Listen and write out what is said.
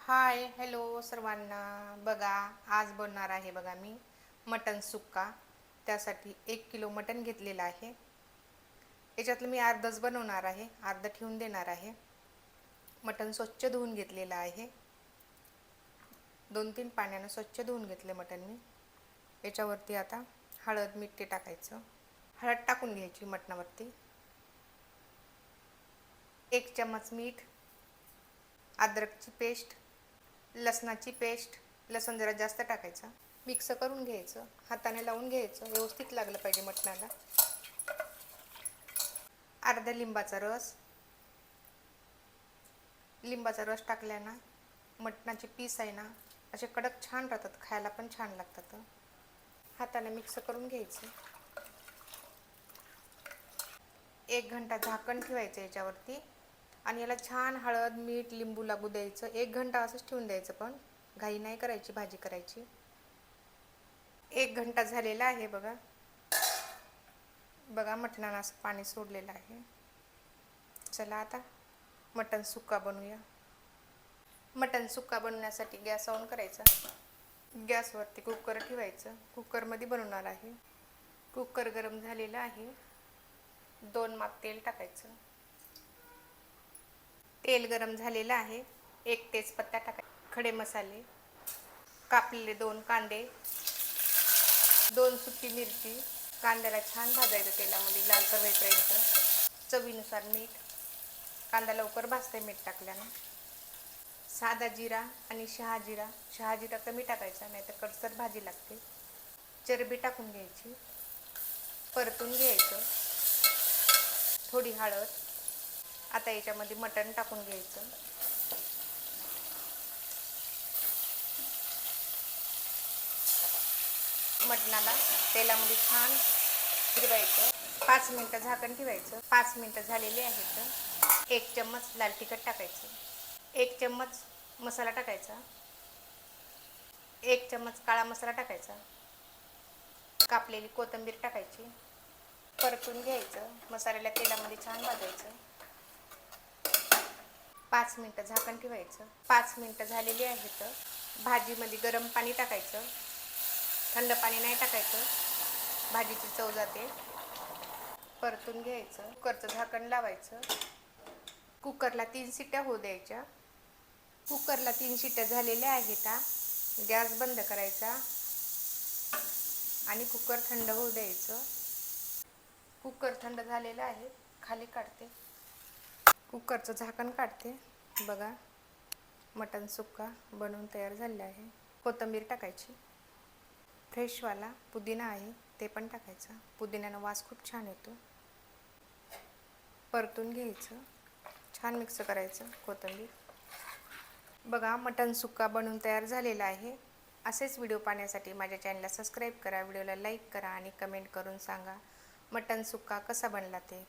Hi hello सर्वांना. बघा, आज बनणार आहे बघा मी मटन सुक्का. त्यासाठी 1 किलो मटन घेतलेलं आहे. याच्यातलं मी अर्धच बनवणार आहे, अर्ध ठेवून देणार आहे. मटन स्वच्छ धुवून घेतलेलं आहे. 2-3 पाण्यानं स्वच्छ धुवून घेतले मटन मी. याच्यावरती आता हळद मीठ ते टाकायचं. हळद टाकून घ्यायची मटणावरती. 1 चम्मच मीठ, अद्रकची पेस्ट, लसणाची पेस्ट. लसूण जरा जास्त टाकायचा. मिक्स करून घ्यायचं, हाताने लावून घ्यायचं, व्यवस्थित लागलं पाहिजे मटणाला. अर्धा लिंबाचा रस. लिंबाचा रस टाकल्यानं मटणाचे पीस आहे ना असे कडक छान राहतात, खायला पण छान लागतात. हाताने मिक्स करून घ्यायचं. 1 घंटा झाकण ठेवायचं याच्यावरती आणि याला छान हळद मीठ लिंबू लागू द्यायचं. 1 घंटा असंच ठेवून द्यायचं, पण घाई नाही करायची, भाजी करायची. 1 घंटा झालेला आहे बघा. मटणाला असं पाणी सोडलेलं आहे. चला आता मटण सुक्का बनवूया. मटण सुक्का बनवण्यासाठी गॅस ऑन करायचा. गॅसवरती कुकर ठेवायचं. कुकरमध्ये बनवणार आहे. कुकर गरम झालेला आहे. 2 माप तेल टाकायचं. तेल गरम झालेलं आहे. 1 तेजपत्ता टाकायचा. खडे मसाले, कापलेले 2 कांदे, 2 सुकी मिरची. कांद्याला छान भाजायचं तेलामध्ये लालसर होईपर्यंत. चवीनुसार मीठ. कांदा लवकर भाजते मीठ टाकल्यानं. साधा जिरा आणि शहाजिरा. शहाजिरा कमी टाकायचा, नाही तर कडसर भाजी लागते. चरबी टाकून घ्यायची, परतून घ्यायचं. थोडी हळद. आता याच्यामध्ये मटण टाकून घ्यायचं. मटणाला तेलामध्ये छान फिरवायचं. 5 मिनटं झाकण ठेवायचं. 5 मिनटं झालेली आहेत. 1 चम्मच लाल तिखट टाकायचं. 1 चम्मच मसाला टाकायचा. 1 चम्मच काळा मसाला टाकायचा. कापलेली कोथिंबीर टाकायची. परतून घ्यायचं. मसाल्याला तेलामध्ये छान भाजायचं. 5 मिनटं झाकण ठेवायचं. 5 मिनटं झालेली आहेत. भाजीमध्ये गरम पाणी टाकायचं. थंड पाणी नाही टाकायचं, भाजीची चव जाते. परतून घ्यायचं. कुकरचं झाकण लावायचं. कुकरला 3 शिट्ट्या होऊ द्यायच्या. कुकरला 3 शिट्ट्या झालेल्या आहेत. गॅस बंद करायचा आणि कुकर थंड होऊ द्यायचं. कुकर थंड झालेलं आहे. खाली काढते. कुकरचं झाकण काढते. बघा, मटण सुक्का बनवून तयार झालेलं आहे. कोथिंबीर टाकायची. फ्रेशवाला पुदिना आहे ते पण टाकायचा. पुदिन्यानं वास खूप छान येतो. परतून घ्यायचं. छान मिक्स करायचं कोथिंबीर. बघा, मटण सुक्का बनवून तयार झालेला आहे. असेच व्हिडिओ पाहण्यासाठी माझ्या चॅनलला सबस्क्राईब करा, व्हिडिओला लाईक करा आणि कमेंट करून सांगा मटण सुक्का कसा बनला ते.